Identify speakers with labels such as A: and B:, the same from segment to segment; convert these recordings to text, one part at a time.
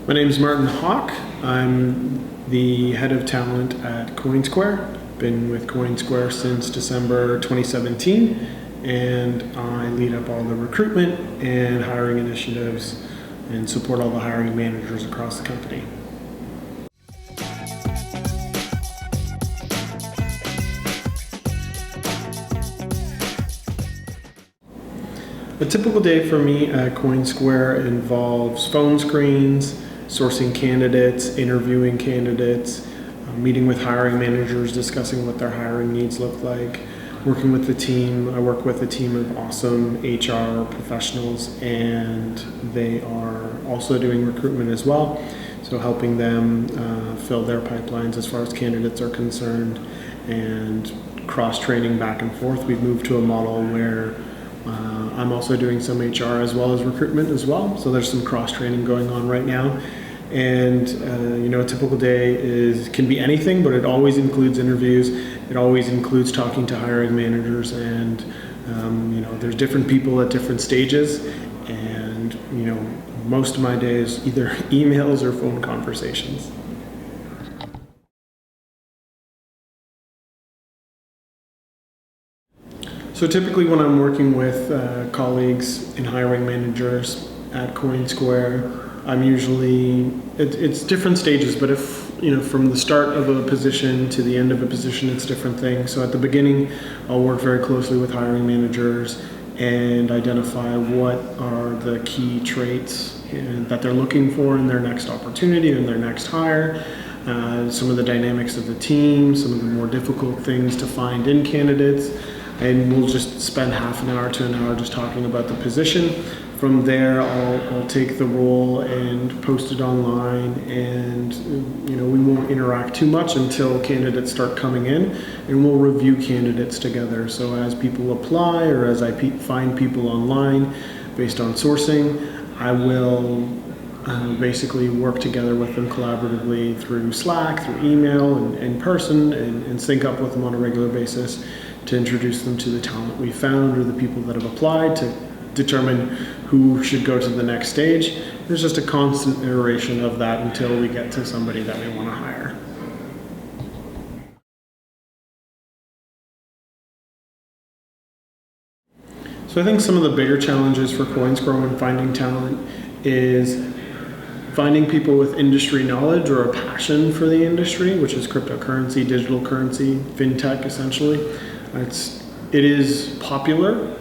A: My name is Martin Hauck. I'm the head of talent at Coinsquare. Been with Coinsquare since December 2017, and I lead up all the recruitment and hiring initiatives and support all the hiring managers across the company. A typical day for me at Coinsquare involves phone screens, sourcing candidates, interviewing candidates, meeting with hiring managers, discussing what their hiring needs look like, working with the team. I work with a team of awesome HR professionals, and they are also doing recruitment as well, so helping them fill their pipelines as far as candidates are concerned, and cross-training back and forth. We've moved to a model where I'm also doing some HR as well as recruitment as well, so there's some cross-training going on right now. And a typical day can be anything, but it always includes interviews. It always includes talking to hiring managers, and there's different people at different stages. And most of my day is either emails or phone conversations. So typically when I'm working with colleagues and hiring managers at Coinsquare, I'm usually, it's different stages, but if, from the start of a position to the end of a position, it's different things. So at the beginning, I'll work very closely with hiring managers and identify what are the key traits that they're looking for in their next opportunity, in their next hire, some of the dynamics of the team, some of the more difficult things to find in candidates. And we'll just spend half an hour to an hour just talking about the position. From there, I'll take the role and post it online, and we won't interact too much until candidates start coming in, and we'll review candidates together. So as people apply, or as I find people online based on sourcing, I will basically work together with them collaboratively through Slack, through email, and in person, and sync up with them on a regular basis to introduce them to the talent we found or the people that have applied, to determine who should go to the next stage. There's just a constant iteration of that until we get to somebody that we want to hire. So I think some of the bigger challenges for Coinsquare when finding talent is finding people with industry knowledge or a passion for the industry, which is cryptocurrency, digital currency, fintech essentially. It is popular,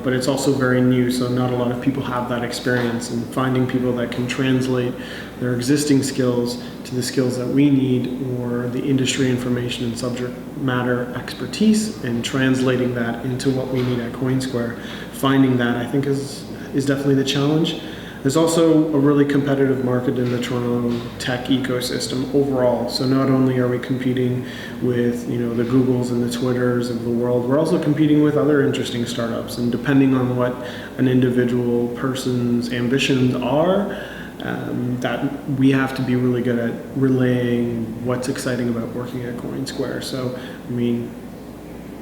A: but it's also very new, so not a lot of people have that experience, and finding people that can translate their existing skills to the skills that we need, or the industry information and subject matter expertise, and translating that into what we need at Coinsquare. Finding that, I think, is definitely the challenge. There's also a really competitive market in the Toronto tech ecosystem overall. So not only are we competing with the Googles and the Twitters of the world, we're also competing with other interesting startups. And depending on what an individual person's ambitions are, that we have to be really good at relaying what's exciting about working at Coinsquare. So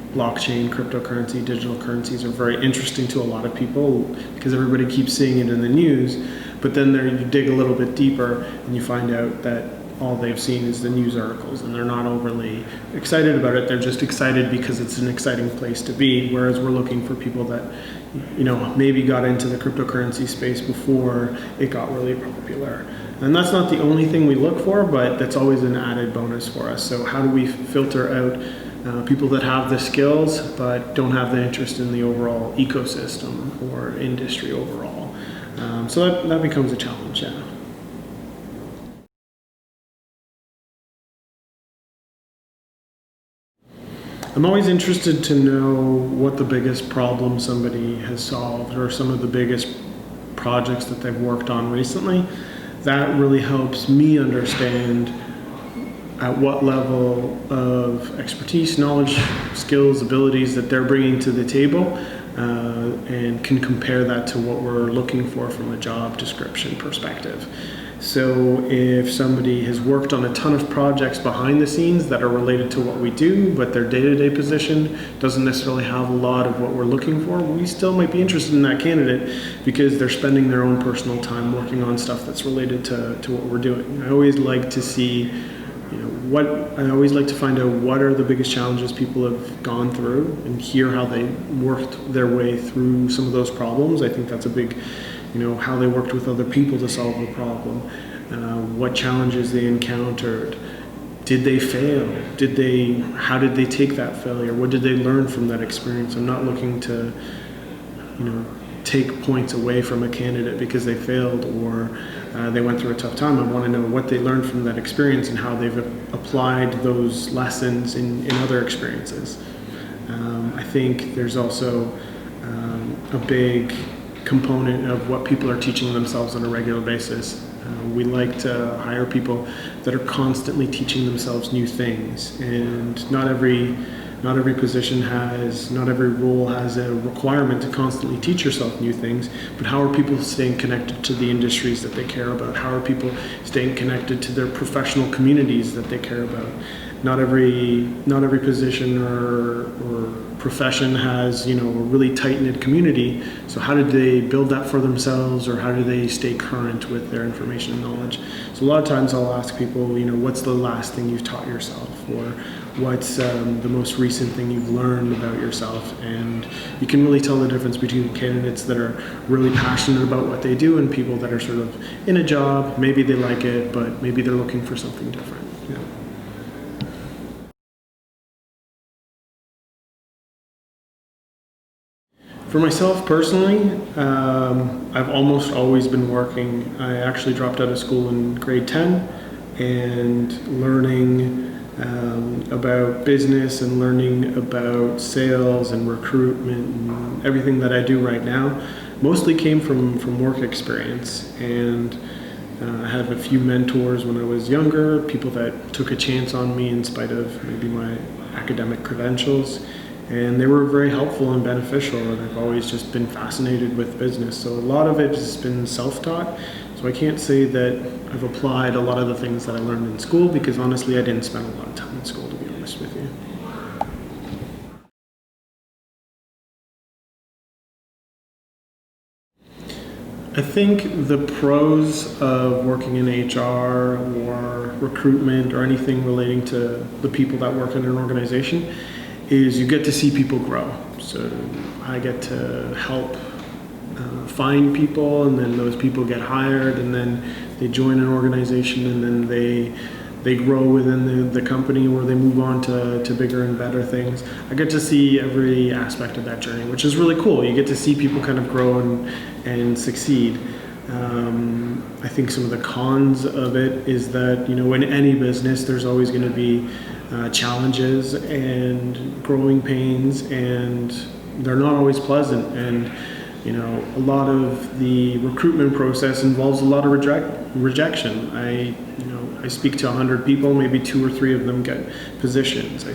A: blockchain, cryptocurrency, digital currencies are very interesting to a lot of people because everybody keeps seeing it in the news, but then you dig a little bit deeper and you find out that all they've seen is the news articles, and they're not overly excited about it. They're just excited because it's an exciting place to be, whereas we're looking for people that maybe got into the cryptocurrency space before it got really popular. And that's not the only thing we look for, but that's always an added bonus for us. So how do we filter out people that have the skills but don't have the interest in the overall ecosystem or industry overall? So that becomes a challenge, yeah. I'm always interested to know what the biggest problem somebody has solved, or some of the biggest projects that they've worked on recently. That really helps me understand at what level of expertise, knowledge, skills, abilities that they're bringing to the table, and can compare that to what we're looking for from a job description perspective. So if somebody has worked on a ton of projects behind the scenes that are related to what we do, but their day-to-day position doesn't necessarily have a lot of what we're looking for, we still might be interested in that candidate because they're spending their own personal time working on stuff that's related to what we're doing. I always like to see, I always like to find out what are the biggest challenges people have gone through and hear how they worked their way through some of those problems. I think that's a big, how they worked with other people to solve the problem, what challenges they encountered, did they fail, how did they take that failure, what did they learn from that experience. I'm not looking to, take points away from a candidate because they failed or they went through a tough time. I want to know what they learned from that experience and how they've applied those lessons in other experiences. I think there's also a big component of what people are teaching themselves on a regular basis. We like to hire people that are constantly teaching themselves new things, and not every position not every role has a requirement to constantly teach yourself new things, but how are people staying connected to the industries that they care about? How are people staying connected to their professional communities that they care about? Not every position or profession has, a really tight-knit community. So how did they build that for themselves, or how do they stay current with their information and knowledge? So a lot of times I'll ask people, what's the last thing you've taught yourself, or what's the most recent thing you've learned about yourself? And you can really tell the difference between candidates that are really passionate about what they do and people that are sort of in a job, maybe they like it, but maybe they're looking for something different. Yeah. For myself personally, I've almost always been working. I actually dropped out of school in grade 10 and learning about business and learning about sales and recruitment and everything that I do right now mostly came from work experience. And I had a few mentors when I was younger, people that took a chance on me in spite of maybe my academic credentials. And they were very helpful and beneficial, and I've always just been fascinated with business. So a lot of it has been self-taught. So I can't say that I've applied a lot of the things that I learned in school, because honestly, I didn't spend a lot of time in school, to be honest with you. I think the pros of working in HR or recruitment or anything relating to the people that work in an organization is you get to see people grow. So I get to help find people, and then those people get hired, and then they join an organization, and then they grow within the company, or they move on to bigger and better things. I get to see every aspect of that journey, which is really cool. You get to see people kind of grow and succeed. I think some of the cons of it is that, in any business, there's always going to be challenges and growing pains, and they're not always pleasant. And a lot of the recruitment process involves a lot of rejection. I speak to 100 people, maybe 2 or 3 of them get positions.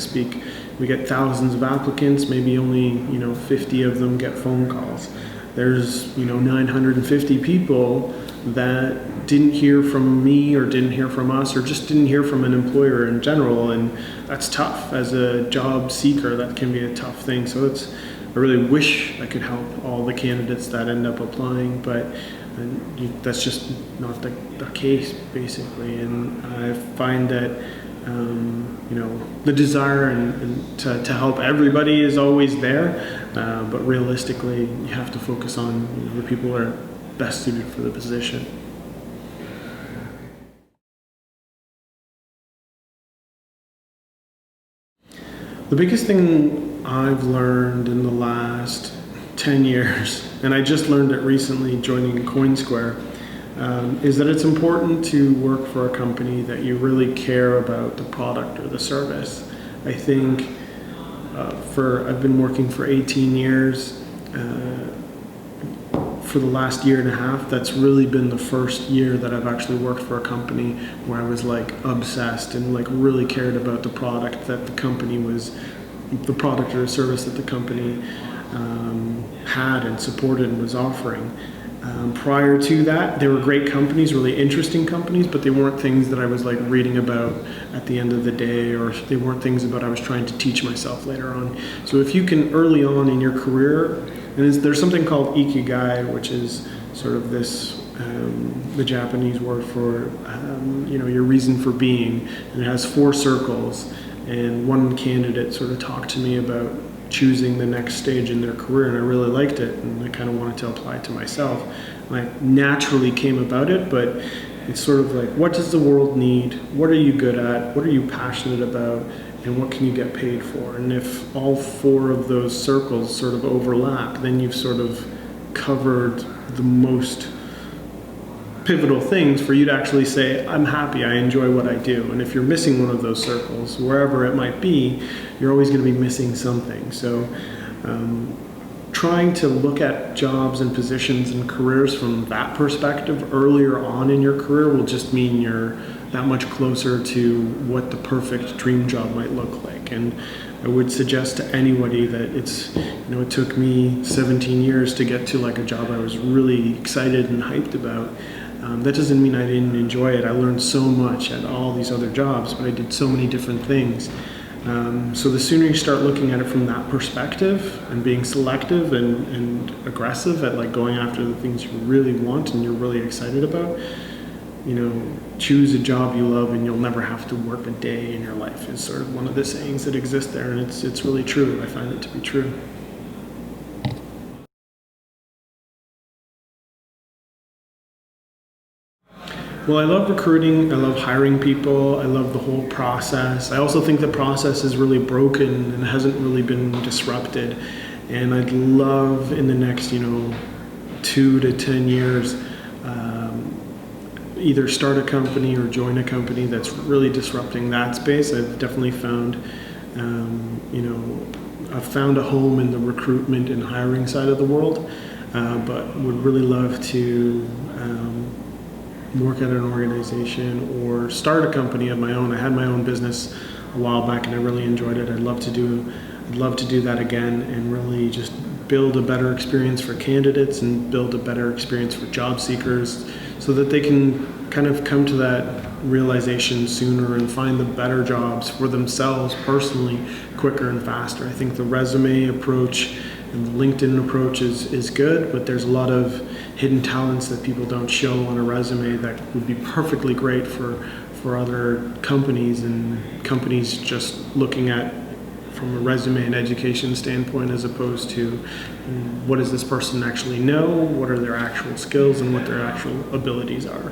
A: We get thousands of applicants, maybe only 50 of them get phone calls. There's 950 people that didn't hear from me or didn't hear from us or just didn't hear from an employer in general, and that's tough. As a job seeker, that can be a tough thing. So I really wish I could help all the candidates that end up applying, but that's just not the case, basically. And I find that the desire and to help everybody is always there, but realistically, you have to focus on the people that are best suited for the position. The biggest thing I've learned in the last 10 years, and I just learned it recently joining Coinsquare, is that it's important to work for a company that you really care about the product or the service. I think I've been working for 18 years. For the last year and a half, that's really been the first year that I've actually worked for a company where I was obsessed and really cared about the product that the company the product or service that the company had and supported and was offering. Prior to that, they were great companies, really interesting companies, but they weren't things that I was like reading about at the end of the day, or they weren't things about I was trying to teach myself later on. So if you can early on in your career, and there's something called ikigai, which is sort of this, the Japanese word for, your reason for being, and it has 4 circles. And one candidate sort of talked to me about choosing the next stage in their career, and I really liked it, and I kind of wanted to apply it to myself. And I naturally came about it, but it's sort of like, what does the world need? What are you good at? What are you passionate about? And what can you get paid for? And if all 4 of those circles sort of overlap, then you've sort of covered the most pivotal things for you to actually say, I'm happy, I enjoy what I do. And if you're missing one of those circles, wherever it might be, you're always going to be missing something. So trying to look at jobs and positions and careers from that perspective earlier on in your career will just mean you're that much closer to what the perfect dream job might look like. And I would suggest to anybody that it took me 17 years to get to like a job I was really excited and hyped about. That doesn't mean I didn't enjoy it. I learned so much at all these other jobs, but I did so many different things. So the sooner you start looking at it from that perspective and being selective and aggressive at like going after the things you really want and you're really excited about, choose a job you love and you'll never have to work a day in your life is sort of one of the sayings that exist there, and it's really true. I find it to be true. Well, I love recruiting, I love hiring people, I love the whole process. I also think the process is really broken and hasn't really been disrupted. And I'd love in the next, 2 to 10 years, either start a company or join a company that's really disrupting that space. I've definitely found, I've found a home in the recruitment and hiring side of the world, but would really love to work at an organization or start a company of my own. I had my own business a while back and I really enjoyed it. I'd love to do that again and really just build a better experience for candidates and build a better experience for job seekers so that they can kind of come to that realization sooner and find the better jobs for themselves personally quicker and faster. I think the resume approach and the LinkedIn approach is good, but there's a lot of hidden talents that people don't show on a resume that would be perfectly great for other companies, and companies just looking at from a resume and education standpoint as opposed to what does this person actually know, what are their actual skills, and what their actual abilities are.